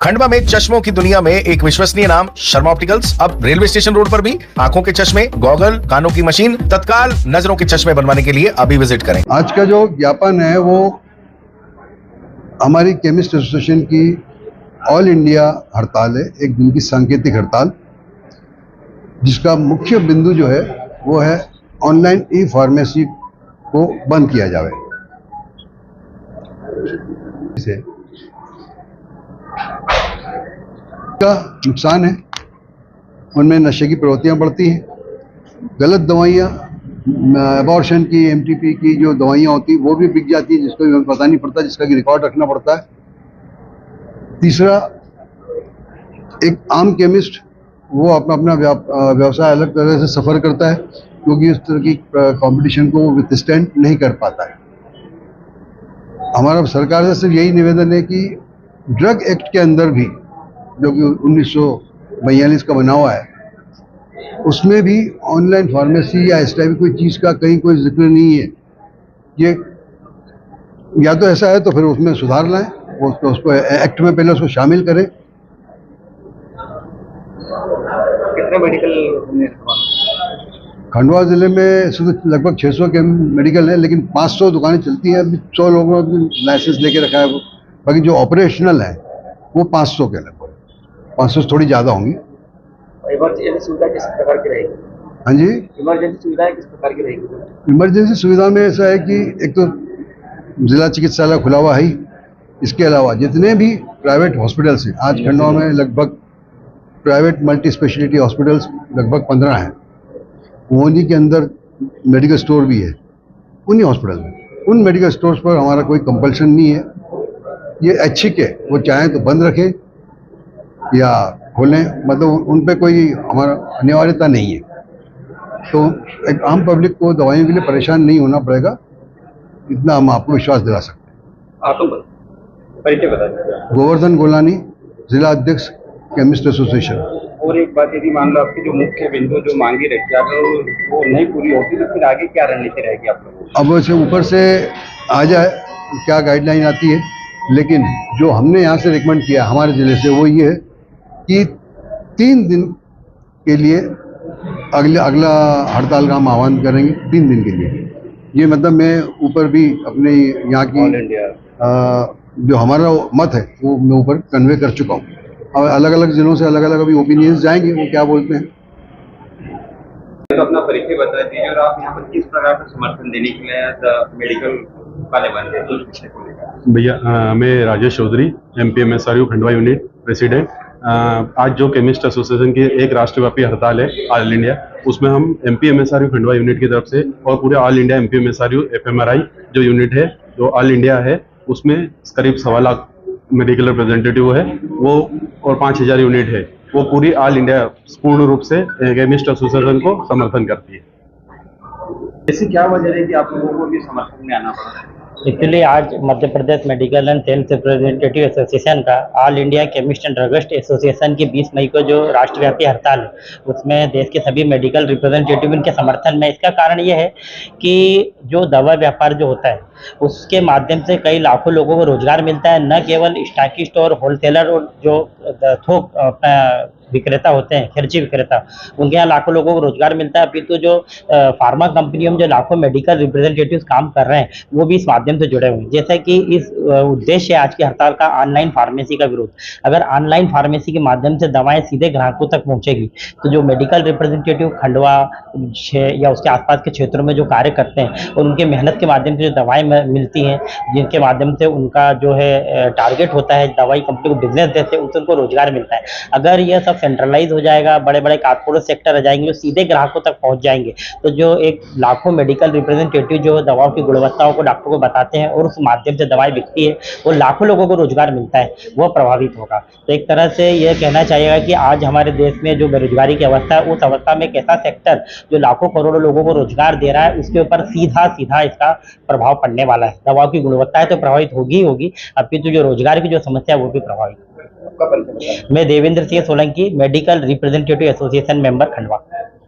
खंडवा में चश्मों की दुनिया में एक विश्वसनीय नाम शर्मा ऑप्टिकल्स। अब रेलवे स्टेशन रोड पर भी आंखों के चश्मे, गॉगल, कानों की मशीन, तत्काल नजरों के चश्मे बनवाने के लिए अभी विजिट करें। आज का जो ज्ञापन है वो हमारी केमिस्ट एसोसिएशन की ऑल इंडिया हड़ताल है, एक दिन की सांकेतिक हड़ताल, जिसका मुख्य बिंदु जो है वो है ऑनलाइन ई फार्मेसी को बंद किया जाए। इसे का नुकसान है, उनमें नशे की प्रवृत्तियां बढ़ती हैं, गलत दवाइयाँ, अबॉर्शन की, एमटीपी की जो दवाइयाँ होती हैं वो भी बिक जाती है, जिसको भी पता नहीं पड़ता, जिसका कि रिकॉर्ड रखना पड़ता है। तीसरा, एक आम केमिस्ट वो अपना व्यवसाय अलग तरह से सफ़र करता है, क्योंकि उस तरह की कंपटीशन को विथस्टैंड नहीं कर पाता है। हमारा सरकार से सिर्फ यही निवेदन है कि ड्रग एक्ट के अंदर भी, जो कि 1942 का बना हुआ है, उसमें भी ऑनलाइन फार्मेसी या इस टाइप की कोई चीज़ का कहीं कोई जिक्र नहीं है। ये या तो ऐसा है तो फिर उसमें सुधार लाएं, उसको एक्ट में पहले उसको शामिल करें। कितने मेडिकल खंडवा जिले में सिर्फ लगभग 600 के मेडिकल है, लेकिन 500 दुकानें चलती हैं। अभी 100 लोगों ने लाइसेंस लेके रखा है, बाकी जो ऑपरेशनल है वो 500 के लगभग, 500 से थोड़ी ज़्यादा होंगी। इमरजेंसी सुविधा किस प्रकार की रहेगी? हाँ जी, इमरजेंसी सुविधाएं किस प्रकार की रहेगी? इमरजेंसी सुविधा में ऐसा है कि एक तो जिला चिकित्सालय खुला हुआ है ही, इसके अलावा जितने भी प्राइवेट हॉस्पिटल्स हैं, आज खंडवा में लगभग प्राइवेट मल्टी स्पेशलिटी हॉस्पिटल्स लगभग 15 हैं। उन्हीं के अंदर मेडिकल स्टोर भी है, उन्हीं हॉस्पिटल में। उन मेडिकल स्टोर्स पर हमारा कोई कंपल्शन नहीं है। ये ऐच्छिक है, वो चाहें तो बंद रखें या खोलें, मतलब उन पे कोई हमारा अनिवार्यता नहीं है। तो एक आम पब्लिक को दवाइयों के लिए परेशान नहीं होना पड़ेगा, इतना हम आपको विश्वास दिला सकते हैं। आप परिचय बता दीजिए। गोवर्धन गोलानी, जिला अध्यक्ष केमिस्ट एसोसिएशन। और एक बात, यदि मान लो आपकी जो मुख्य बिंदु जो मांगी रखी है अगर वो नहीं पूरी होती तो फिर आगे क्या रणनीति रहेगी आप लोगों की? अब वैसे ऊपर से आ जाए क्या गाइडलाइन आती है, लेकिन जो हमने यहाँ से रिकमेंड किया हमारे ज़िले से वो ये है कि 3 दिन के लिए अगला हड़ताल का हम आह्वान करेंगे। 3 दिन के लिए, ये मतलब मैं ऊपर भी अपने यहाँ की जो हमारा मत है वो मैं ऊपर कन्वे कर चुका हूँ। और अलग अलग जिलों से अलग अलग अभी ओपिनियंस जाएंगे, वो क्या बोलते हैं। तो अपना परिचय बता दीजिए और आप यहाँ पर किस प्रकार का समर्थन देने के लिए मेडिकल वाले बन रहे? भैया मैं Rajesh Chaudhary, MPMSRU Khandwa unit president. आज जो केमिस्ट एसोसिएशन की एक राष्ट्रव्यापी हड़ताल है ऑल इंडिया, उसमें हम MPMSRU खंडवा यूनिट की तरफ से और पूरे ऑल इंडिया MPMSRU FMRI जो यूनिट है, जो ऑल इंडिया है, उसमें करीब 1.25 लाख मेडिकल रिप्रेजेंटेटिव है वो, और 5000 यूनिट है वो, पूरी ऑल इंडिया पूर्ण रूप से केमिस्ट एसोसिएशन को समर्थन करती है। ऐसी क्या वजह है कि आप लोगों को भी समर्थन में आना पड़ा? एक्चुअली आज Madhya Pradesh medical and health representative association का all India chemist and druggist association की 20 मई को जो राष्ट्रव्यापी हड़ताल है, उसमें देश के सभी मेडिकल रिप्रेजेंटेटिव के समर्थन में। इसका कारण ये है कि जो दवा व्यापार जो होता है उसके माध्यम से कई लाखों लोगों को रोजगार मिलता है, न केवल स्टॉकिस्ट और होलसेलर और जो थोक विक्रेता होते हैं, खर्ची विक्रेता, उनके यहाँ लाखों लोगों को रोजगार मिलता है। अपितु जो फार्मा कंपनियों में जो लाखों मेडिकल रिप्रेजेंटेटिव्स काम कर रहे हैं वो भी इस माध्यम से जुड़े हुए हैं। जैसा कि इस उद्देश्य है आज की हड़ताल का ऑनलाइन फार्मेसी का विरोध। अगर ऑनलाइन फार्मेसी के माध्यम से दवाएं सीधे ग्राहकों तक पहुंचेगी तो जो मेडिकल रिप्रेजेंटेटिव खंडवा या उसके आसपास के क्षेत्रों में जो कार्य करते हैं और उनके मेहनत के माध्यम से जो दवाएं मिलती हैं, जिनके माध्यम से उनका जो है टारगेट होता है दवाई कंपनी को बिजनेस देते हैं, उनको रोजगार मिलता है। अगर यह सब सेंट्रलाइज हो जाएगा, बड़े बड़े कारपोरेट सेक्टर आ जाएंगे जो सीधे ग्राहकों तक पहुंच जाएंगे, तो जो एक लाखों मेडिकल रिप्रेजेंटेटिव जो दवाओं की गुणवत्ताओं को डॉक्टर को बताते हैं और उस माध्यम से दवाएं बिकती है, वो लाखों लोगों को रोजगार मिलता है, वो प्रभावित होगा। तो एक तरह से यह कहना चाहिएगा कि आज हमारे देश में जो बेरोजगारी की अवस्था है, उस अवस्था में एक ऐसा सेक्टर जो लाखों करोड़ों लोगों को रोजगार दे रहा है, उसके ऊपर सीधा सीधा इसका प्रभाव पड़ने वाला है। दवाओं की गुणवत्ता है तो प्रभावित होगी ही होगी, अपितु जो रोजगार की जो समस्या है वो भी प्रभावित होगी। मैं Devendra Singh Solanki, medical representative association member Khandwa.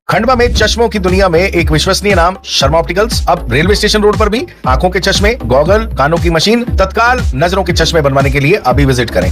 Khandwa में चश्मों की दुनिया में एक विश्वसनीय नाम शर्मा ऑप्टिकल्स। अब रेलवे स्टेशन रोड पर भी आंखों के चश्मे, गॉगल, कानों की मशीन, तत्काल नजरों के चश्मे बनवाने के लिए अभी विजिट करें।